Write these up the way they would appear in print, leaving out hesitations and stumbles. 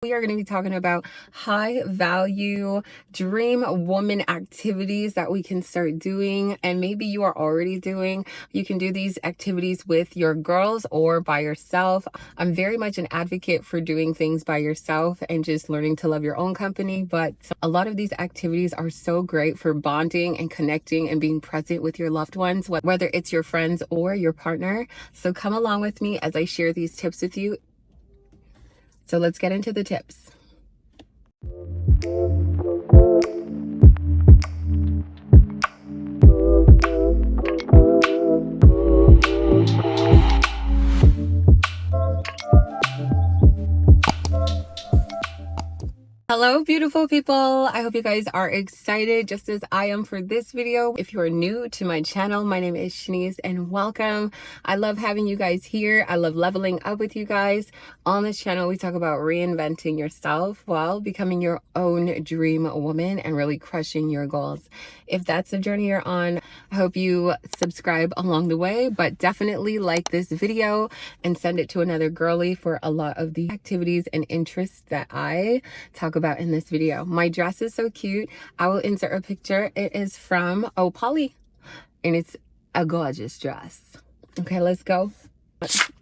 We are going to be talking about high value dream woman activities that we can start doing, and maybe you are already doing. You can do these activities with your girls or by yourself. I'm very much an advocate for doing things by yourself and just learning to love your own company, but a lot of these activities are so great for bonding and connecting and being present with your loved ones, whether it's your friends or your partner. So come along with me as I share these tips with you. So let's get into the tips. Hello, beautiful people. I hope you guys are excited just as I am for this video. If you are new to my channel, my name is Shanice and welcome. I love having you guys here. I love leveling up with you guys. On this channel, we talk about reinventing yourself while becoming your own dream woman and really crushing your goals. If that's the journey you're on, I hope you subscribe along the way, but definitely like this video and send it to another girly for a lot of the activities and interests that I talk about in this video. My dress is so cute. I will insert a picture. It is from Polly and it's a gorgeous dress. Okay, let's go.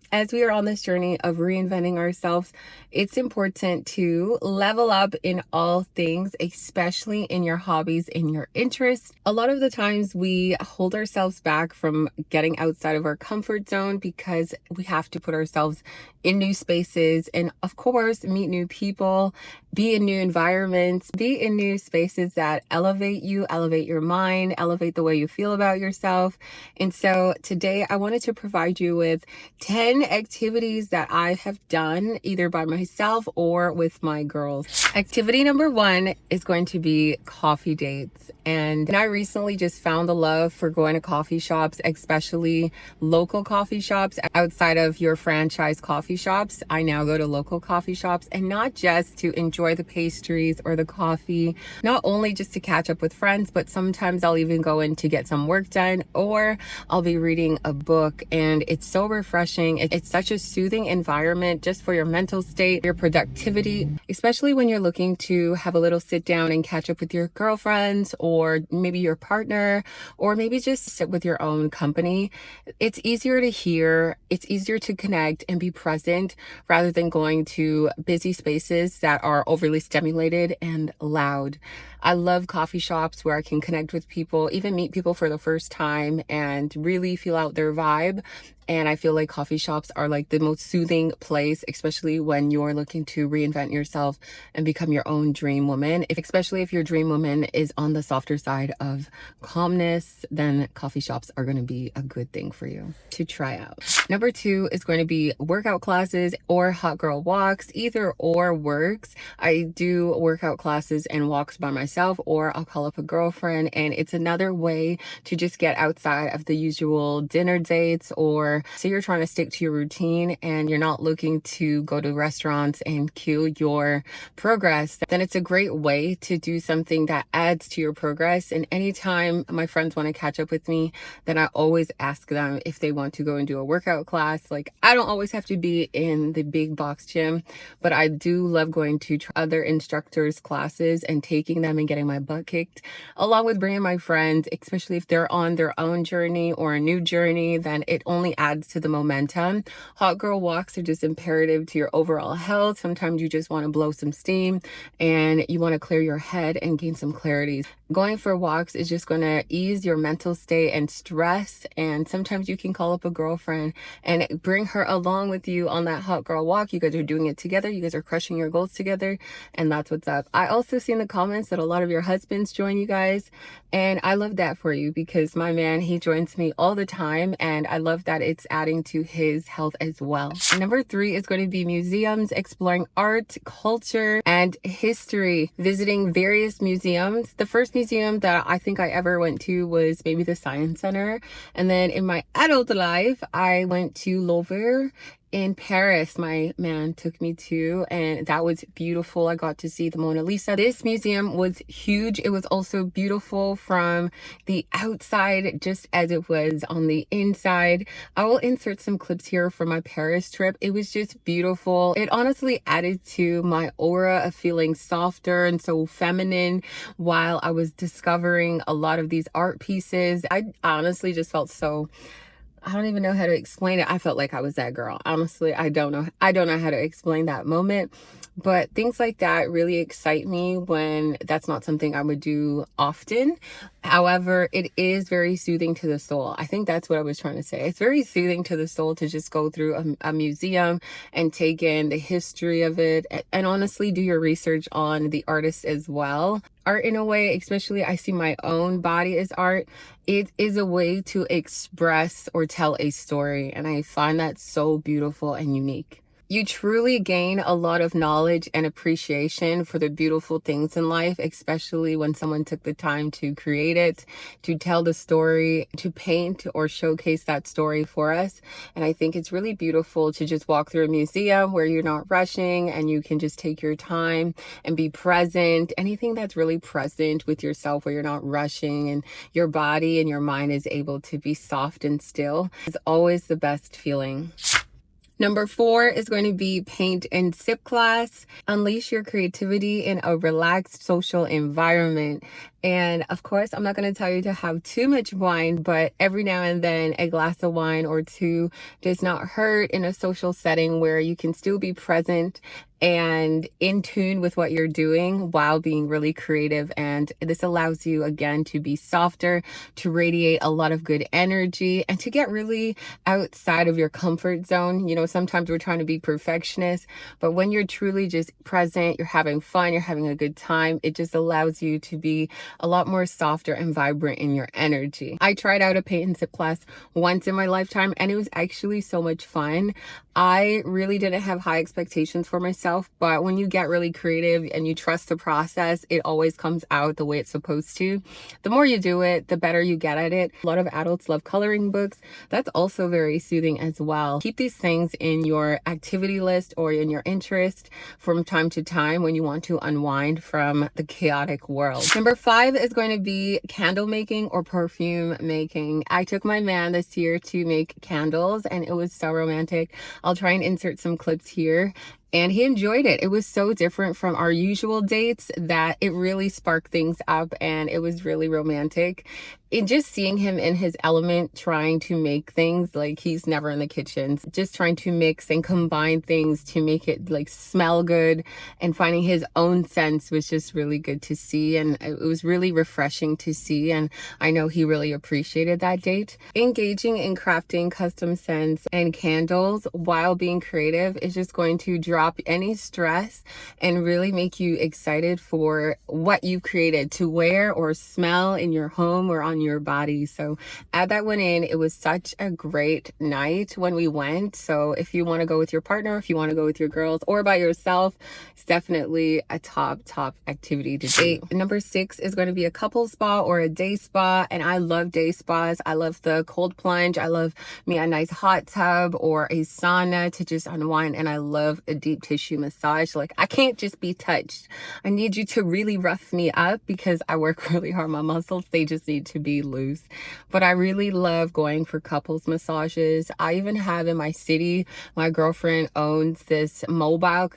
As we are on this journey of reinventing ourselves, it's important to level up in all things, especially in your hobbies, in your interests. A lot of the times we hold ourselves back from getting outside of our comfort zone because we have to put ourselves in new spaces and, of course, meet new people, be in new environments, be in new spaces that elevate you, elevate your mind, elevate the way you feel about yourself. And so today I wanted to provide you with 10 activities that I have done either by myself or with my girls. Activity number 1 is going to be coffee dates. And I recently just found the love for going to coffee shops, especially local coffee shops outside of your franchise coffee shops. I now go to local coffee shops, and not just to enjoy the pastries or the coffee, not only just to catch up with friends, but sometimes I'll even go in to get some work done, or I'll be reading a book, and it's so refreshing. It's such a soothing environment just for your mental state, your productivity, especially when you're looking to have a little sit down and catch up with your girlfriends or maybe your partner, or maybe just sit with your own company. It's easier to hear, it's easier to connect and be present rather than going to busy spaces that are overly stimulated and loud. I love coffee shops where I can connect with people, even meet people for the first time and really feel out their vibe. And I feel like coffee shops are like the most soothing place, especially when you're looking to reinvent yourself and become your own dream woman. Especially if your dream woman is on the softer side of calmness, then coffee shops are going to be a good thing for you to try out. Number 2 is going to be workout classes or hot girl walks. Either or works. I do workout classes and walks by myself, or I'll call up a girlfriend, and it's another way to just get outside of the usual dinner dates, or say you're trying to stick to your routine and you're not looking to go to restaurants and kill your progress. Then it's a great way to do something that adds to your progress. And anytime my friends want to catch up with me, then I always ask them if they want to go and do a workout class. Like, I don't always have to be in the big box gym, but I do love going to other instructors' classes and taking them and getting my butt kicked, along with bringing my friends, especially if they're on their own journey or a new journey. Then it only adds to the momentum. Hot girl walks are just imperative to your overall health. Sometimes you just want to blow some steam and you want to clear your head and gain some clarity. Going for walks is just going to ease your mental state and stress, and sometimes you can call up a girlfriend and bring her along with you on that hot girl walk. You guys are doing it together, you guys are crushing your goals together, and that's what's up. I also see in the comments that a lot of your husbands join you guys, and I love that for you because my man, he joins me all the time, and I love that it's adding to his health as well. Number 3 is going to be museums, exploring art, culture, and history, visiting various museums. The first museum that I think I ever went to was maybe the Science Center, and then in my adult life I went to Louvre in Paris, my man took me to, and that was beautiful. I got to see the Mona Lisa. This museum was huge. It was also beautiful from the outside, just as it was on the inside. I will insert some clips here from my Paris trip. It was just beautiful. It honestly added to my aura of feeling softer and so feminine while I was discovering a lot of these art pieces. I honestly just felt so, I don't even know how to explain it. I felt like I was that girl. Honestly, I don't know how to explain that moment. But things like that really excite me when that's not something I would do often. However, it is very soothing to the soul. I think that's what I was trying to say. It's very soothing to the soul to just go through a museum and take in the history of it, and honestly do your research on the artist as well. Art, in a way, especially I see my own body as art, it is a way to express or tell a story, and I find that so beautiful and unique. You truly gain a lot of knowledge and appreciation for the beautiful things in life, especially when someone took the time to create it, to tell the story, to paint or showcase that story for us. And I think it's really beautiful to just walk through a museum where you're not rushing and you can just take your time and be present. Anything that's really present with yourself, where you're not rushing and your body and your mind is able to be soft and still, is always the best feeling. Number 4 is going to be paint and sip class. Unleash your creativity in a relaxed social environment. And of course, I'm not going to tell you to have too much wine, but every now and then a glass of wine or two does not hurt in a social setting where you can still be present and in tune with what you're doing while being really creative. And this allows you, again, to be softer, to radiate a lot of good energy, and to get really outside of your comfort zone. You know, sometimes we're trying to be perfectionists, but when you're truly just present, you're having fun, you're having a good time, it just allows you to be a lot more softer and vibrant in your energy. I tried out a paint and sip class once in my lifetime, and it was actually so much fun. I really didn't have high expectations for myself, but when you get really creative and you trust the process, it always comes out the way it's supposed to. The more you do it, the better you get at it. A lot of adults love coloring books. That's also very soothing as well. Keep these things in your activity list or in your interest from time to time when you want to unwind from the chaotic world. Number 5 is going to be candle making or perfume making. I took my man this year to make candles, and it was so romantic. I'll try and insert some clips here. And he enjoyed it. It was so different from our usual dates that it really sparked things up, and it was really romantic. And just seeing him in his element, trying to make things, like he's never in the kitchen, just trying to mix and combine things to make it like smell good, and finding his own sense was just really good to see. And it was really refreshing to see. And I know he really appreciated that date. Engaging in crafting custom scents and candles while being creative is just going to drop any stress and really make you excited for what you created to wear or smell in your home or on your body. So add that one in. It was such a great night when we went. So if you want to go with your partner, if you want to go with your girls or by yourself, it's definitely a top activity to do. Number 6 is going to be a couple spa or a day spa. And I love day spas. I love the cold plunge. I love me a nice hot tub or a sauna to just unwind. And I love a deep tissue massage. Like, I can't just be touched. I need you to really rough me up because I work really hard. My muscles, they just need to be loose. But I really love going for couples massages. I even have in my city, my girlfriend owns this mobile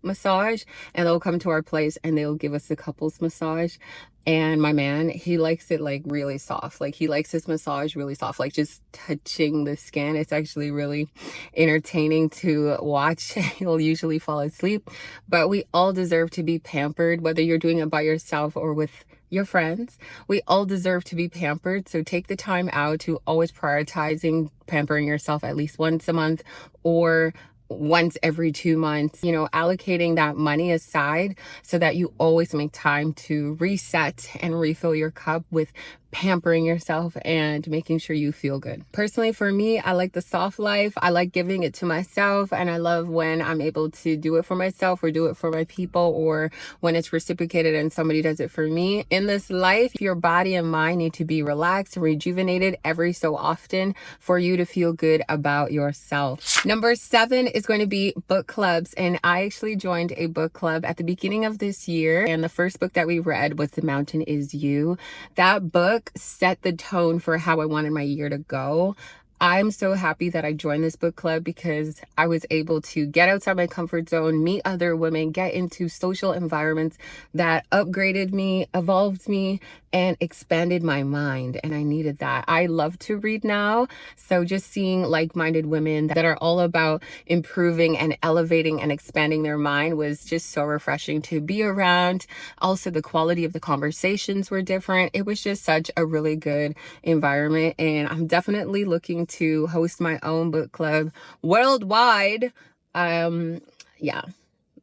massage, and they'll come to our place and they'll give us a couples massage. And my man, he likes it like really soft. Like, he likes his massage really soft, like just touching the skin. It's actually really entertaining to watch. He'll usually fall asleep, but we all deserve to be pampered, whether you're doing it by yourself or with your friends. We all deserve to be pampered. So take the time out to always prioritizing pampering yourself at least once a month or once every 2 months, you know, allocating that money aside so that you always make time to reset and refill your cup with pampering yourself and making sure you feel good. Personally, for me, I like the soft life. I like giving it to myself, and I love when I'm able to do it for myself or do it for my people, or when it's reciprocated and somebody does it for me. In this life, your body and mind need to be relaxed and rejuvenated every so often for you to feel good about yourself. Number 7 is going to be book clubs, and I actually joined a book club at the beginning of this year, and the first book that we read was The Mountain Is You. That book set the tone for how I wanted my year to go. I'm so happy that I joined this book club because I was able to get outside my comfort zone, meet other women, get into social environments that upgraded me, evolved me, and expanded my mind. And I needed that. I love to read now. So just seeing like-minded women that are all about improving and elevating and expanding their mind was just so refreshing to be around. Also, the quality of the conversations were different. It was just such a really good environment. And I'm definitely looking to host my own book club worldwide. Yeah,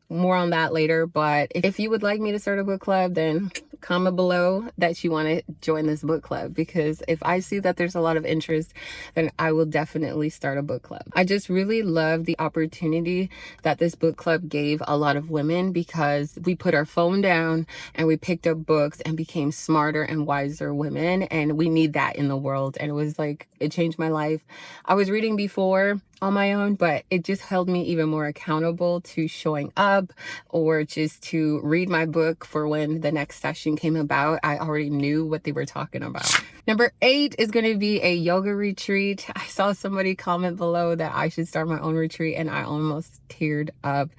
more on that later. But if you would like me to start a book club, then comment below that you want to join this book club, because if I see that there's a lot of interest, then I will definitely start a book club. I just really love the opportunity that this book club gave a lot of women, because we put our phone down and we picked up books and became smarter and wiser women, and we need that in the world. And it was like, it changed my life. I was reading before on my own, but it just held me even more accountable to showing up, or just to read my book for when the next session came about. I already knew what they were talking about. Number 8 is going to be a yoga retreat. I saw somebody comment below that I should start my own retreat, and I almost teared up.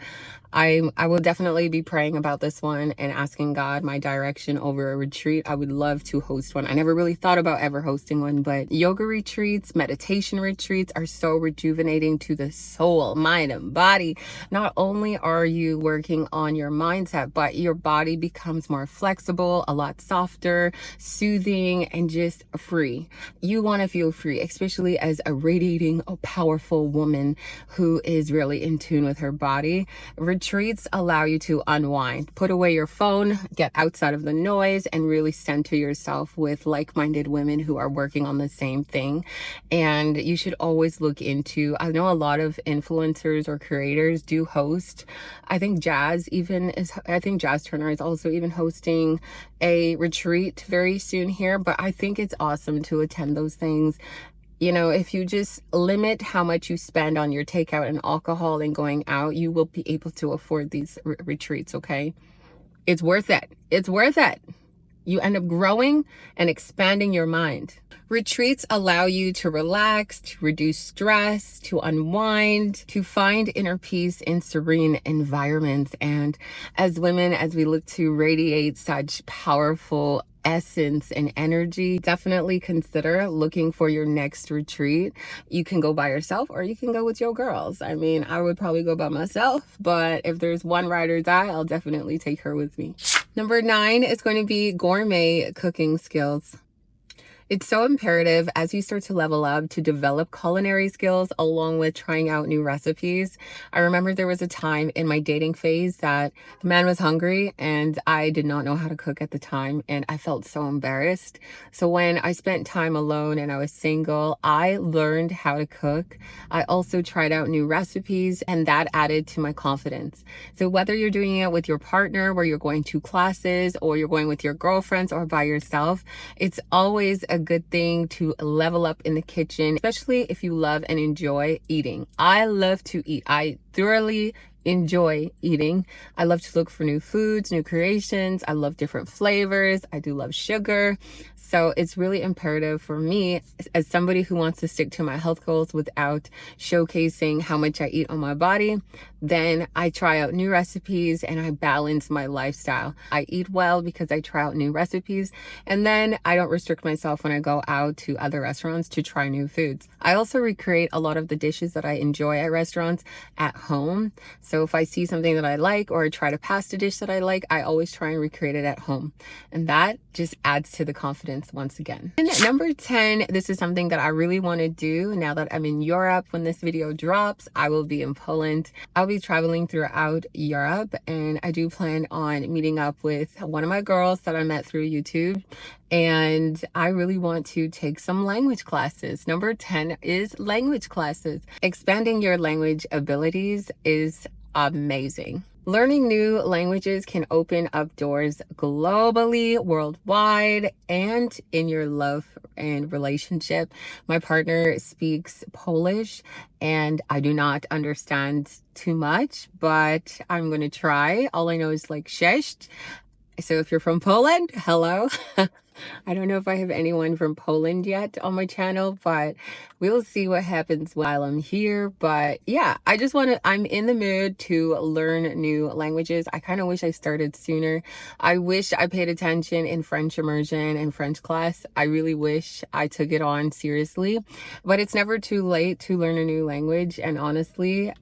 I will definitely be praying about this one and asking God my direction over a retreat. I would love to host one. I never really thought about ever hosting one, but yoga retreats, meditation retreats are so rejuvenating to the soul, mind, and body. Not only are you working on your mindset, but your body becomes more flexible, a lot softer, soothing, and just free. You want to feel free, especially as a radiating, powerful woman who is really in tune with her body. Retreats allow you to unwind, put away your phone, get outside of the noise, and really center yourself with like-minded women who are working on the same thing. And you should always look into, I know a lot of influencers or creators do host. I think Jazz Turner is also even hosting a retreat very soon here, but I think it's awesome to attend those things. You know, if you just limit how much you spend on your takeout and alcohol and going out, you will be able to afford these retreats, okay? It's worth it. It's worth it. You end up growing and expanding your mind. Retreats allow you to relax, to reduce stress, to unwind, to find inner peace in serene environments. And as women, as we look to radiate such powerful essence and energy, definitely consider looking for your next retreat. You can go by yourself or you can go with your girls. I mean, I would probably go by myself, but if there's one ride or die, I'll definitely take her with me. Number 9 is going to be gourmet cooking skills. It's so imperative as you start to level up to develop culinary skills along with trying out new recipes. I remember there was a time in my dating phase that the man was hungry and I did not know how to cook at the time, and I felt so embarrassed. So when I spent time alone and I was single, I learned how to cook. I also tried out new recipes, and that added to my confidence. So whether you're doing it with your partner, where you're going to classes, or you're going with your girlfriends or by yourself, it's always a good thing to level up in the kitchen, especially if you love and enjoy eating. I love to eat. I thoroughly enjoy eating. I love to look for new foods, new creations. I love different flavors. I do love sugar. So it's really imperative for me, as somebody who wants to stick to my health goals without showcasing how much I eat on my body, then I try out new recipes and I balance my lifestyle. I eat well because I try out new recipes, and then I don't restrict myself when I go out to other restaurants to try new foods. I also recreate a lot of the dishes that I enjoy at restaurants at home. So if I see something that I like, or I try to pass a dish that I like, I always try and recreate it at home. And that just adds to the confidence once again. And number 10, this is something that I really want to do now that I'm in Europe. When this video drops, I will be in Poland. I'll be traveling throughout Europe, and I do plan on meeting up with one of my girls that I met through YouTube. and I really want to take some language classes. Number 10 is language classes. Expanding your language abilities is amazing. Learning new languages can open up doors globally, worldwide, and in your love and relationship. My partner speaks Polish and I do not understand too much, but I'm going to try. All I know is like cześć. So if you're from Poland, hello. I don't know if I have anyone from Poland yet on my channel, but we'll see what happens while I'm here. But yeah, I'm in the mood to learn new languages. I kind of wish I started sooner. I wish I paid attention in French immersion and French class. I really wish I took it on seriously, but it's never too late to learn a new language. And honestly,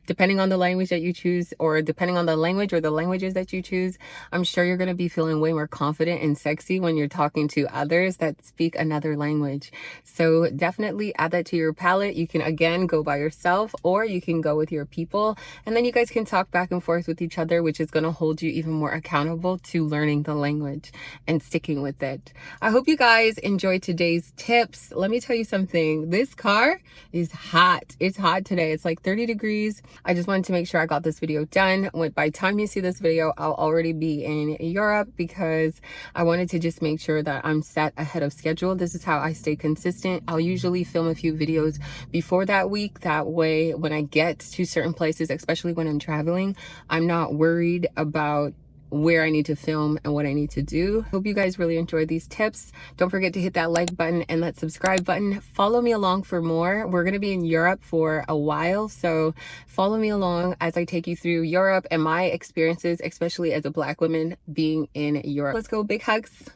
depending on the language that you choose, or depending on the language or the languages that you choose, I'm sure you're going to be feeling way more confident and sexy when you're talking to others that speak another language. So definitely add that to your palette. You can, again, go by yourself or you can go with your people, and then you guys can talk back and forth with each other, which is going to hold you even more accountable to learning the language and sticking with it. I hope you guys enjoyed today's tips. Let me tell you something. This car is hot. It's hot today. It's like 30 degrees. I just wanted to make sure I got this video done. By the time you see this video, I'll already be in Europe, because I wanted to just make sure that I'm set ahead of schedule. This is how I stay consistent. I'll usually film a few videos before that week. That way, when I get to certain places, especially when I'm traveling, I'm not worried about where I need to film and what I need to do. Hope you guys really enjoyed these tips. Don't forget to hit that like button and that subscribe button. Follow me along for more. We're going to be in Europe for a while, so follow me along as I take you through Europe and my experiences, especially as a Black woman being in Europe. Let's go, big hugs.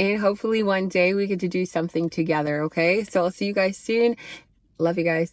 And hopefully one day we get to do something together, okay? So I'll see you guys soon. Love you guys.